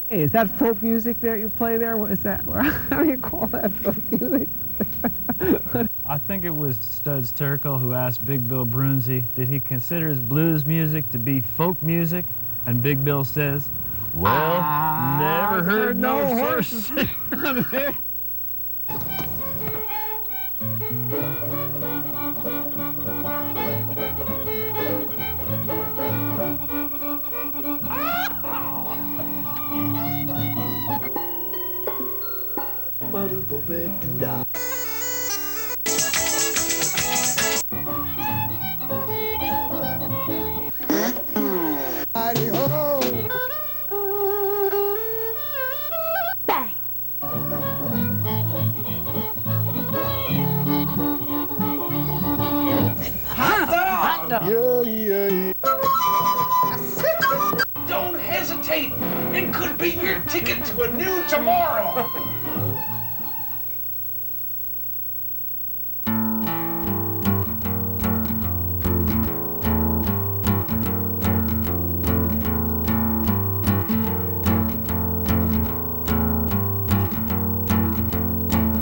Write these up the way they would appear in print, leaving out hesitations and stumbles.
Hey, is that folk music there you play there? What is that? How do you call that folk music? I think it was Studs Terkel who asked Big Bill Brunzi, did he consider his blues music to be folk music? And Big Bill says, well, never heard no horses. Don't hesitate. It could be your ticket to a new tomorrow.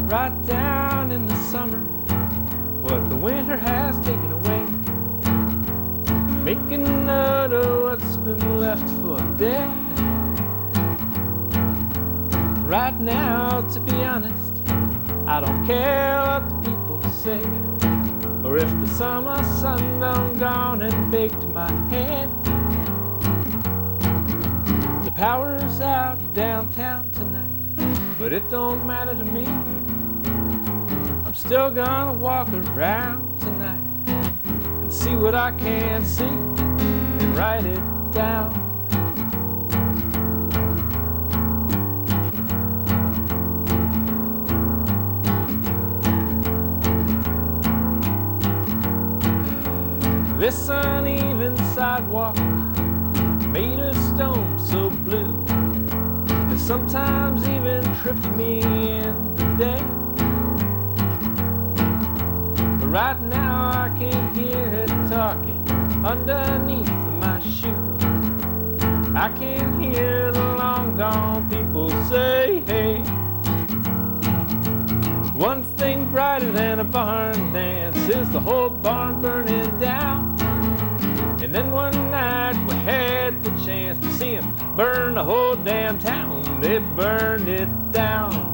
Right down in the summer, what the winter has taken away, making a note of what's been left for dead. Right now, to be honest, I don't care what the people say, or if the summer sun done gone and baked my head. The power's out downtown tonight, but it don't matter to me. I'm still gonna walk around tonight and see what I can see and write it down. This uneven sidewalk made of stone so blue, and sometimes even tripped me in the day. But right now I can hear it talking underneath my shoe. I can hear the long gone people say, hey. One thing brighter than a barn dance is the whole barn burning down. And then one night we had the chance to see them burn the whole damn town. They burned it down.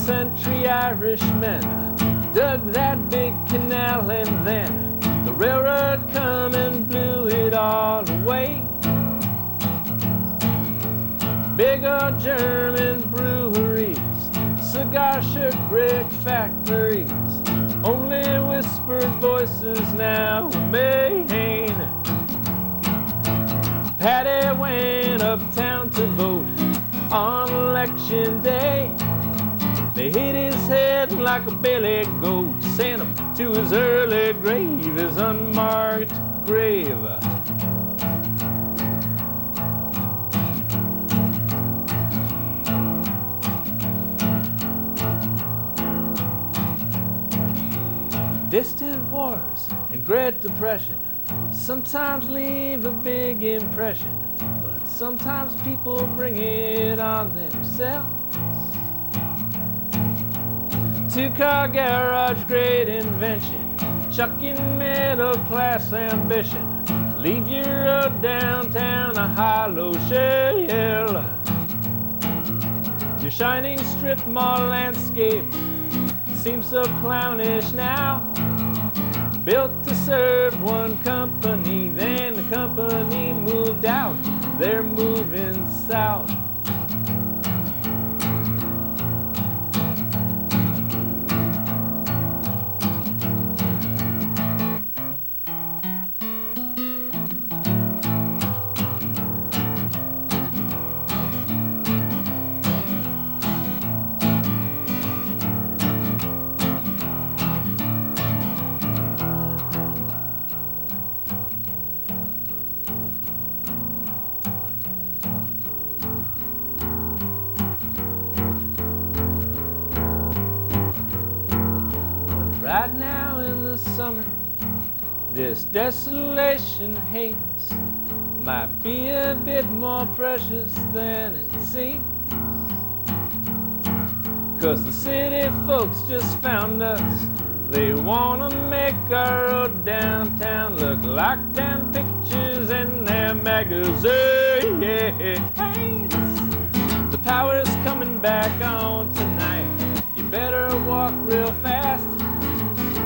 Century Irishmen dug that big canal, and then the railroad come and blew it all away. Big old German breweries, cigar shirt brick factories, only whispered voices now remain. Patty went uptown to vote on election day. They hit his head like a billy goat, sent him to his early grave, his unmarked grave. Distant wars and Great Depression sometimes leave a big impression, but sometimes people bring it on themselves. Two-car garage, great invention, chucking middle-class ambition, leave your road downtown a hollow shell. Your shining strip mall landscape seems so clownish now, built to serve one company, then the company moved out, they're moving south. right now in the summer, this desolation haze might be a bit more precious than it seems. 'Cause the city folks just found us. They wanna make our road downtown look like damn pictures in their magazines. The power's coming back on tonight. You better walk real fast.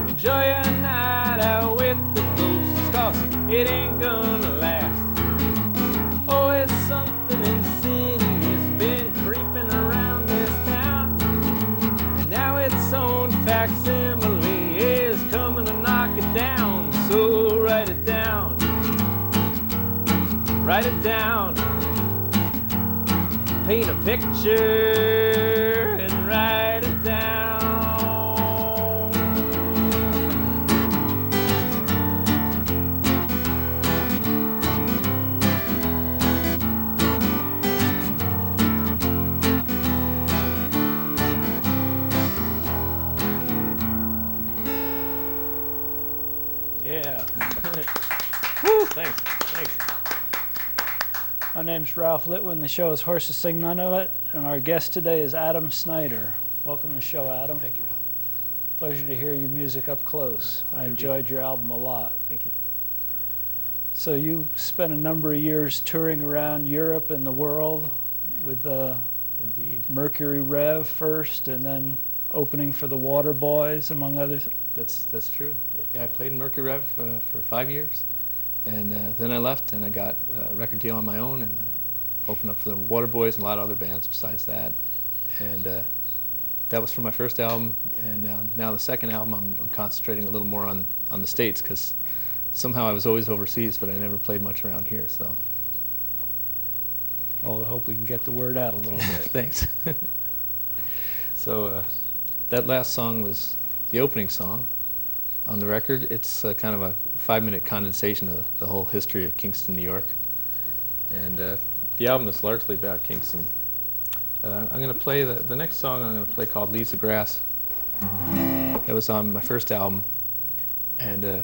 Enjoy your night out with the ghosts, 'cause it ain't gonna last. Oh, it's something in the city. It's been creeping around this town, and now its own facsimile is coming to knock it down. So write it down. Write it down. Paint a picture and write it down. Yeah. Woo, thanks. Thanks. My name's Ralph Litwin. The show is Horses Sing None of It, and our guest today is Adam Snyder. Welcome to the show, Adam. Thank you, Ralph. Pleasure to hear your music up close. I enjoyed your album a lot. Thank you. So you spent a number of years touring around Europe and the world with Indeed. Mercury Rev first, and then opening for the Waterboys, among others. That's true. Yeah, I played in Mercury Rev for 5 years, and then I left and I got a record deal on my own and opened up for the Waterboys and a lot of other bands besides that. And that was for my first album, and now the second album I'm concentrating a little more on the States, because somehow I was always overseas, but I never played much around here. So. Well, I hope we can get the word out a little bit. Thanks. So that last song was the opening song on the record. It's kind of a 5-minute condensation of the whole history of Kingston, New York. And the album is largely about Kingston. I'm going to play the next song I'm going to play, called Leaves of Grass. That was on my first album, and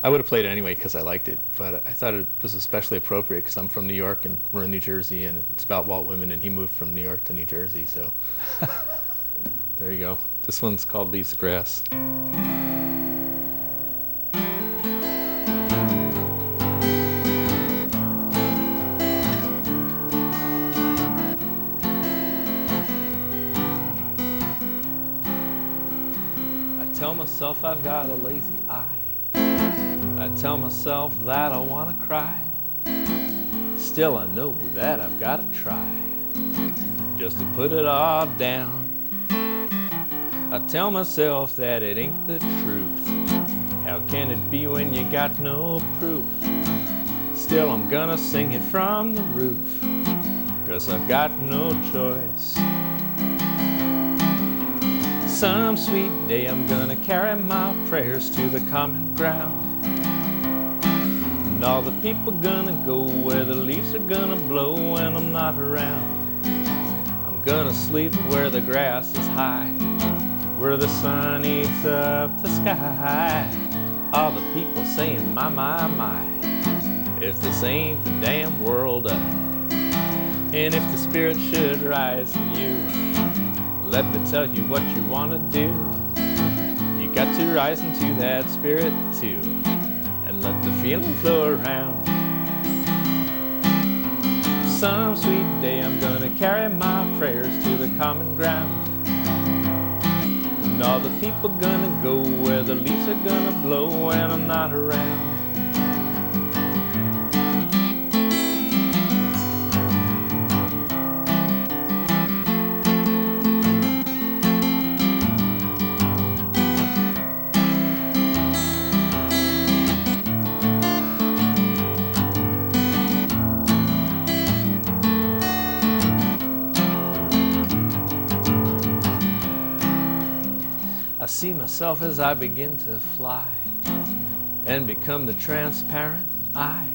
I would have played it anyway because I liked it, but I thought it was especially appropriate because I'm from New York and we're in New Jersey, and it's about Walt Whitman, and he moved from New York to New Jersey, so there you go. This one's called Leaves of Grass. I tell myself I've got a lazy eye. I tell myself that I want to cry. Still I know that I've got to try just to put it all down. I tell myself that it ain't the truth. How can it be when you got no proof? Still I'm gonna sing it from the roof, 'cause I've got no choice. Some sweet day I'm gonna carry my prayers to the common ground, and all the people gonna go where the leaves are gonna blow when I'm not around. I'm gonna sleep where the grass is high, where the sun eats up the sky. All the people saying, my, if this ain't the damn world up. And if the spirit should rise in you, let me tell you what you want to do. You got to rise into that spirit too, and let the feeling flow around. Some sweet day I'm gonna carry my prayers to the common ground, and all the people gonna go where the leaves are gonna blow when I'm not around. I see myself as I begin to fly and become the transparent eye.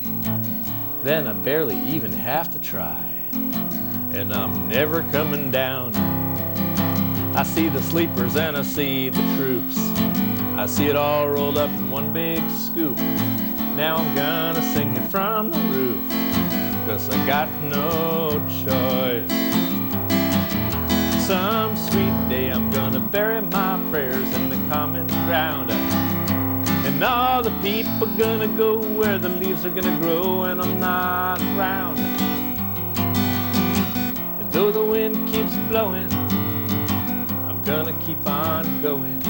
Then I barely even have to try, and I'm never coming down. I see the sleepers and I see the troops. I see it all rolled up in one big scoop. Now I'm gonna sing it from the roof, 'cause I got no choice. Some sweet day I'm gonna bury my prayers in the common ground, and all the people gonna go where the leaves are gonna grow when I'm not around. And though the wind keeps blowing, I'm gonna keep on going,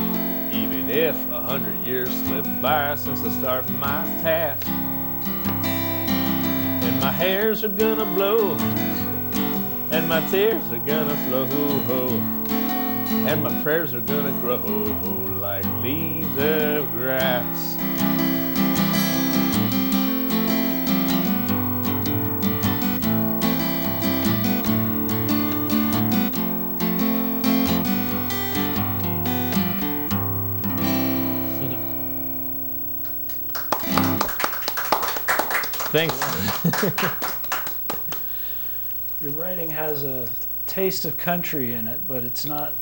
even if 100 years slip by since I started my task. And my hairs are gonna blow, and my tears are gonna flow, and my prayers are gonna grow like leaves of grass. Thanks. Your writing has a taste of country in it, but it's not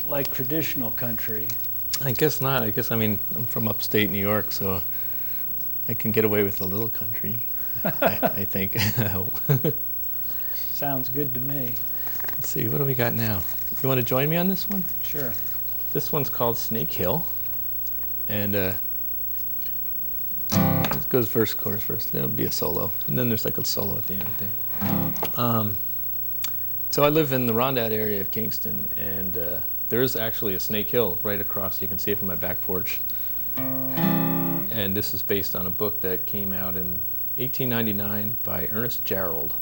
like traditional country. I guess not. I mean, I'm from upstate New York, so I can get away with a little country, I think. Sounds good to me. Let's see, what do we got now? You want to join me on this one? Sure. This one's called Snake Hill, and it goes verse, chorus, verse. There'll be a solo, and then there's like a solo at the end thing. So I live in the Rondat area of Kingston, and there is actually a Snake Hill right across. You can see it from my back porch. And this is based on a book that came out in 1899 by Ernest Gerald.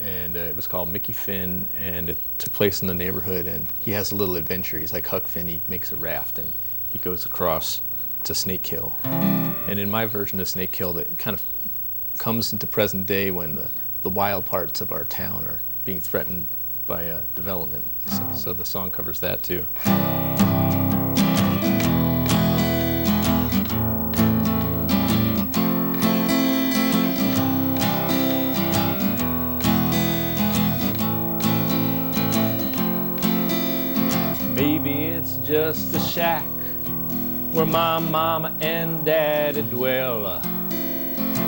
And it was called Mickey Finn, and it took place in the neighborhood. And he has a little adventure. He's like Huck Finn. He makes a raft, and he goes across to Snake Hill. And in my version of Snake Hill, that kind of comes into present day when the wild parts of our town are being threatened by development. So the song covers that too. Maybe it's just a shack where my mama and daddy dwell,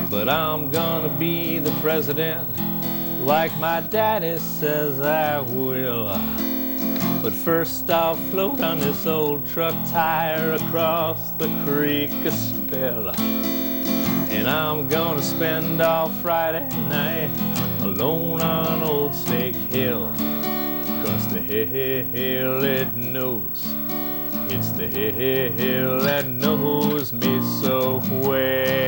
but I'm gonna be the president like my daddy says I will. But first I'll float on this old truck tire across the creek a spell, and I'm gonna spend all Friday night alone on old Snake Hill, 'cause the hill it knows, it's the hill that knows me so well.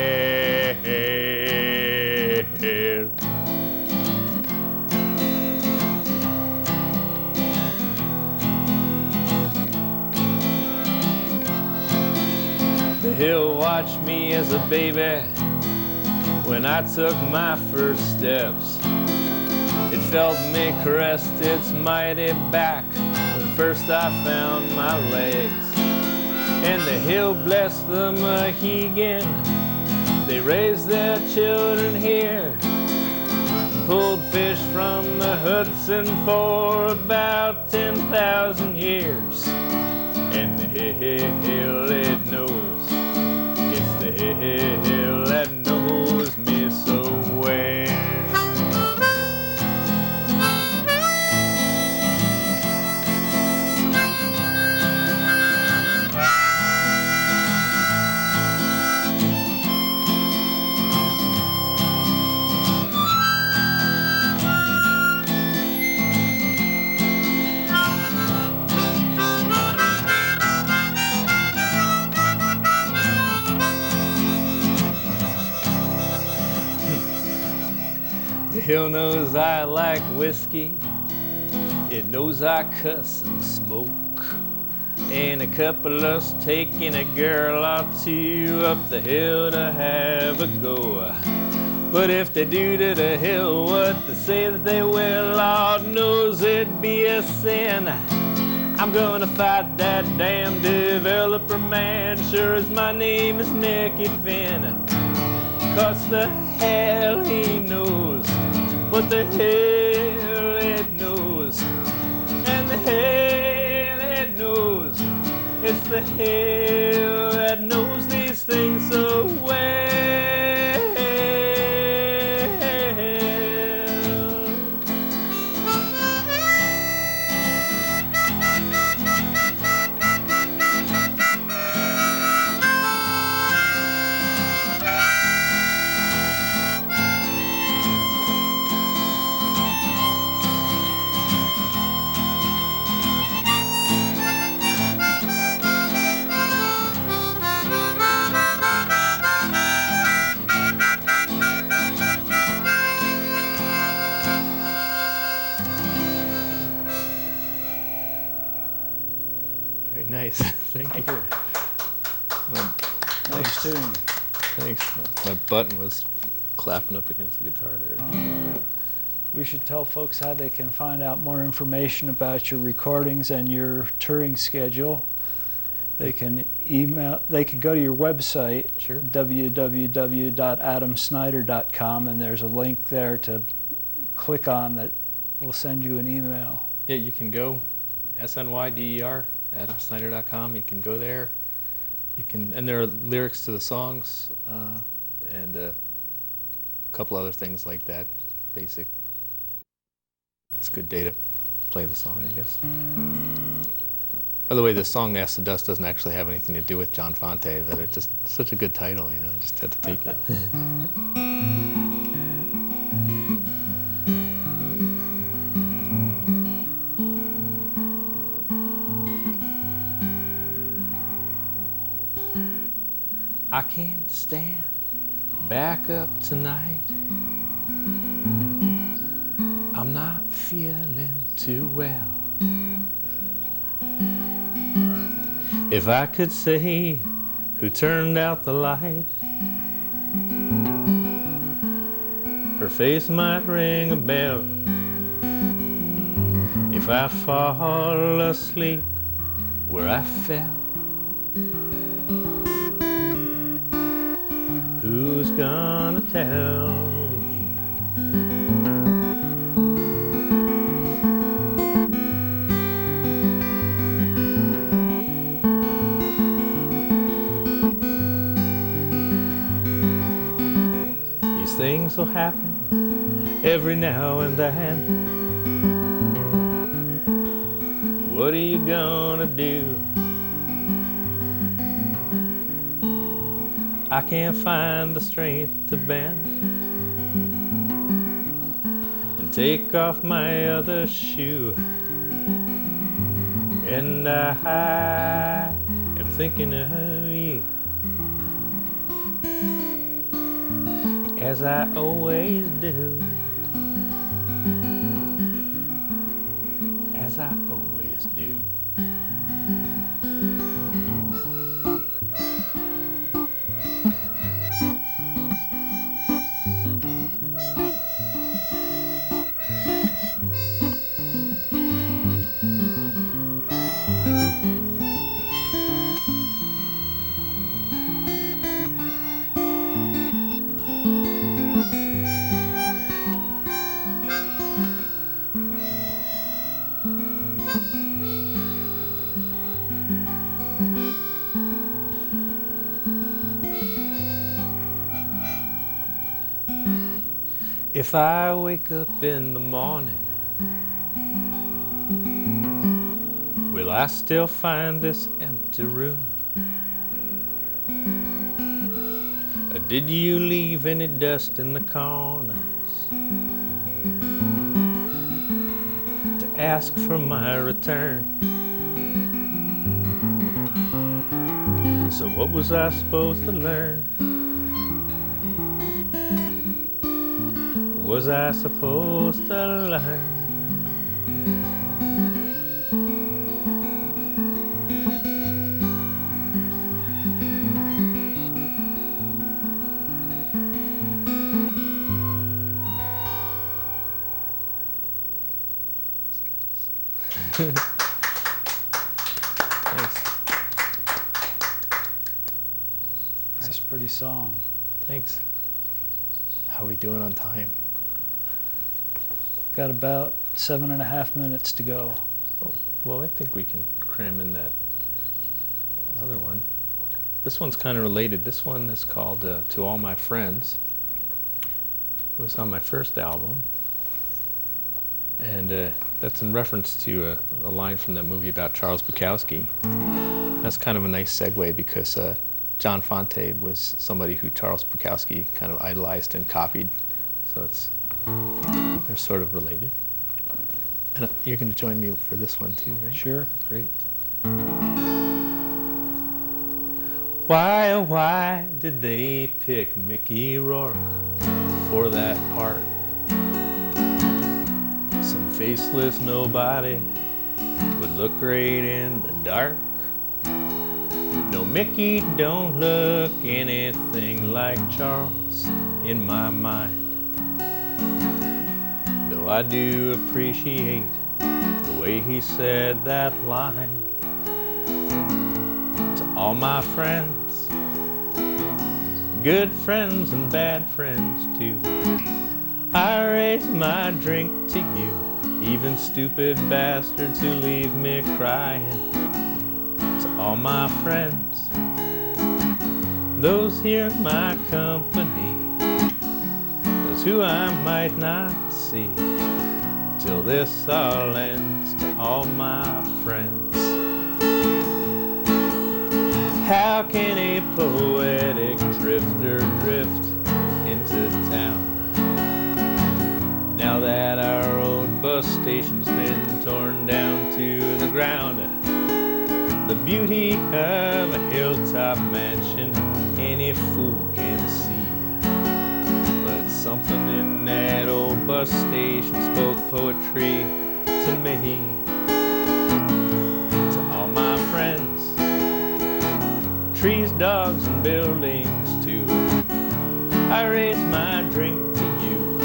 The hill watched me as a baby when I took my first steps. It felt me caressed its mighty back when first I found my legs. And the hill blessed the Mohegan, they raised their children here, pulled fish from the Hudson for about 10,000 years. And the hill it knows, it's the hill that knows me so well. The hill knows I like whiskey, it knows I cuss and smoke, and a couple of us taking a girl or two up the hill to have a go. But if they do to the hill what they say that they will, Lord knows it'd be a sin. I'm gonna fight that damn developer man, sure as my name is Mickey Finn. 'Cause the hell he knows what the hell it knows, and the hell it knows, it's the hell that knows these things so well. Very nice. Thank you. Nice tune. Thanks. My button was clapping up against the guitar there. We should tell folks how they can find out more information about your recordings and your touring schedule. They can go to your website, Sure. www.adamsnyder.com, and there's a link there to click on that will send you an email. Yeah, you can go SNYDER, adamsnyder.com. You can go there. You can, and there are lyrics to the songs and a couple other things like that. Basic. It's a good day to play the song, I guess. By the way, the song "Ask the Dust" doesn't actually have anything to do with John Fonte, but it's just such a good title, you know. I just had to take it. I can't stand back up tonight. I'm not feeling too well. If I could say who turned out the light, her face might ring a bell. If I fall asleep where I fell, who's gonna tell you? These things will happen every now and then. What are you gonna do? I can't find the strength to bend and take off my other shoe. And I am thinking of you, as I always do, as I always do. If I wake up in the morning, will I still find this empty room? Or did you leave any dust in the corners to ask for my return? So what was I supposed to learn? Was I supposed to learn? Thanks. That's a pretty song. Thanks. How are we doing on time? Got about 7.5 minutes to go. Oh, well, I think we can cram in that other one. This one's kind of related. This one is called To All My Friends. It was on my first album. And that's in reference to a line from that movie about Charles Bukowski. That's kind of a nice segue because John Fonte was somebody who Charles Bukowski kind of idolized and copied. So they're sort of related. And you're going to join me for this one too, right? Sure. Great. Why, oh why did they pick Mickey Rourke for that part? Some faceless nobody would look great in the dark. No, Mickey don't look anything like Charles in my mind. Though I do appreciate the way he said that line. To all my friends, good friends and bad friends too, I raise my drink to you, even stupid bastards who leave me crying. To all my friends, those here in my company, those who I might not see till this all ends. To all my friends, how can a poetic drifter drift into town now that our old bus station's been torn down to the ground? The beauty of a hilltop mansion any fool can see, but something in that old bus station spoke poetry to me. To all my friends, trees, dogs, and buildings too, I raise my drink to you,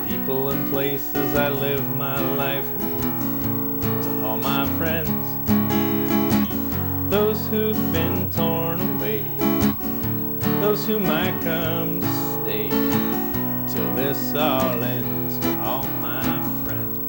people and places I live my life with. To all my friends, those who've been torn away, those who might come to stay till this all ends. To all my friends.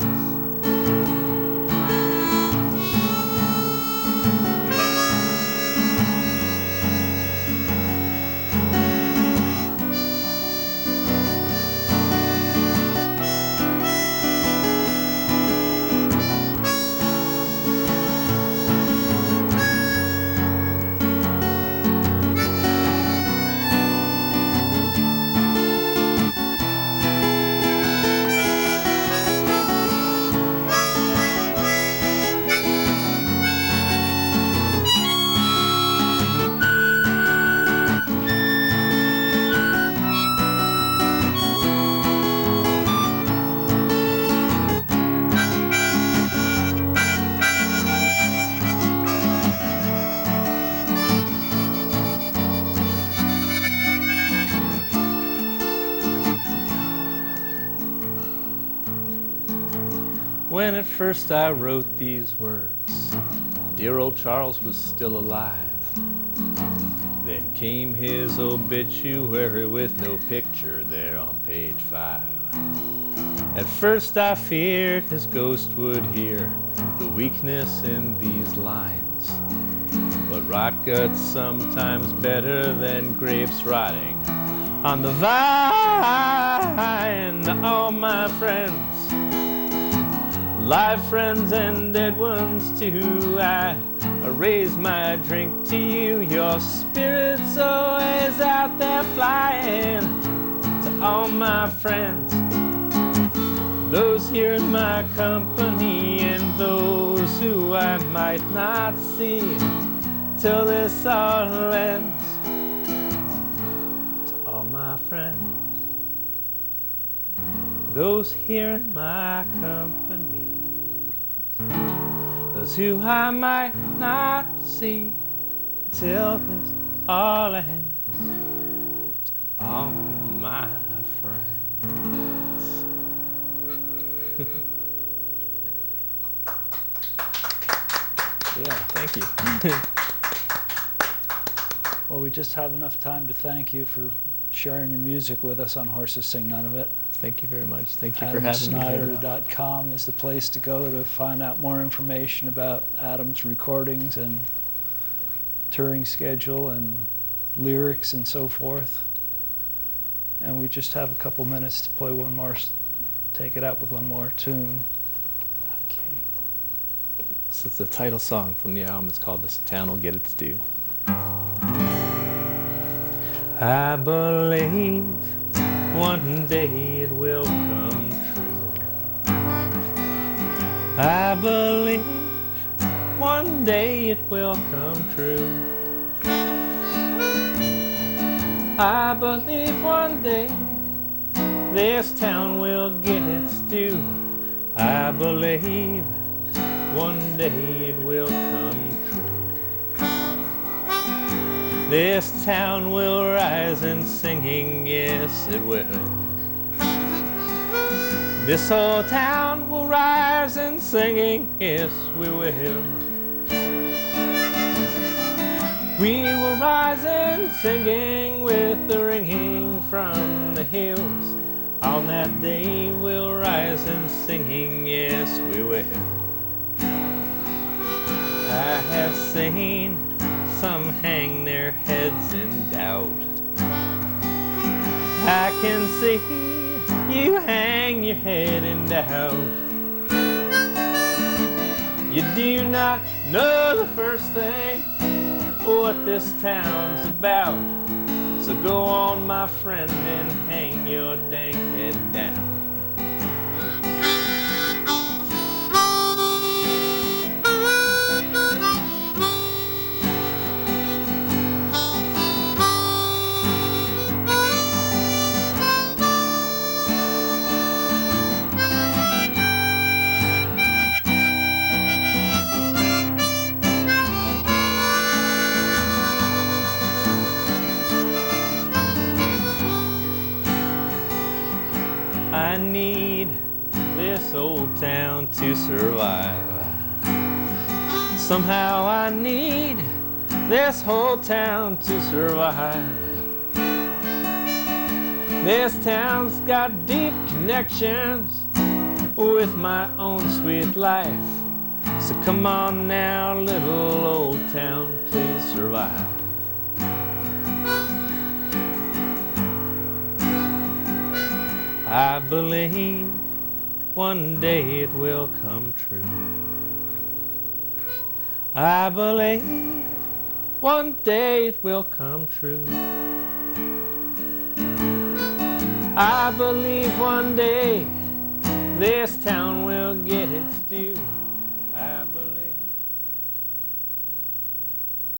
When at first I wrote these words, dear old Charles was still alive. Then came his obituary with no picture there on page 5. At first I feared his ghost would hear the weakness in these lines. But rot gut's sometimes better than grapes rotting on the vine. To all my friends, live friends and dead ones too, I raise my drink to you. Your spirit's always out there flying. To all my friends, those here in my company and those who I might not see till this all ends. To all my friends, those here in my company, those who I might not see till this all ends. To all my friends. Yeah, thank you. Well, we just have enough time to thank you for sharing your music with us on Horses Sing None of It. Thank you very much. Thank you for having me. AdamSnyder.com is the place to go to find out more information about Adam's recordings and touring schedule and lyrics and so forth. And we just have a couple minutes to play one more, take it out with one more tune. Okay. This is the title song from the album. It's called This Town Will Get Its Due. I believe one day it will come true. I believe one day it will come true. I believe one day this town will get its due. I believe one day it will come true. This town will rise in singing, yes it will. This whole town will rise in singing, yes we will. We will rise in singing with the ringing from the hills. On that day we'll rise in singing, yes we will. I have seen some hang their heads in doubt. I can see you hang your head in doubt. You do not know the first thing what this town's about. So go on, my friend, and hang your dang head down. I need this old town to survive. Somehow I need this whole town to survive. This town's got deep connections with my own sweet life. So come on now, little old town, please survive. I believe one day it will come true. I believe one day it will come true. I believe one day this town will get its due.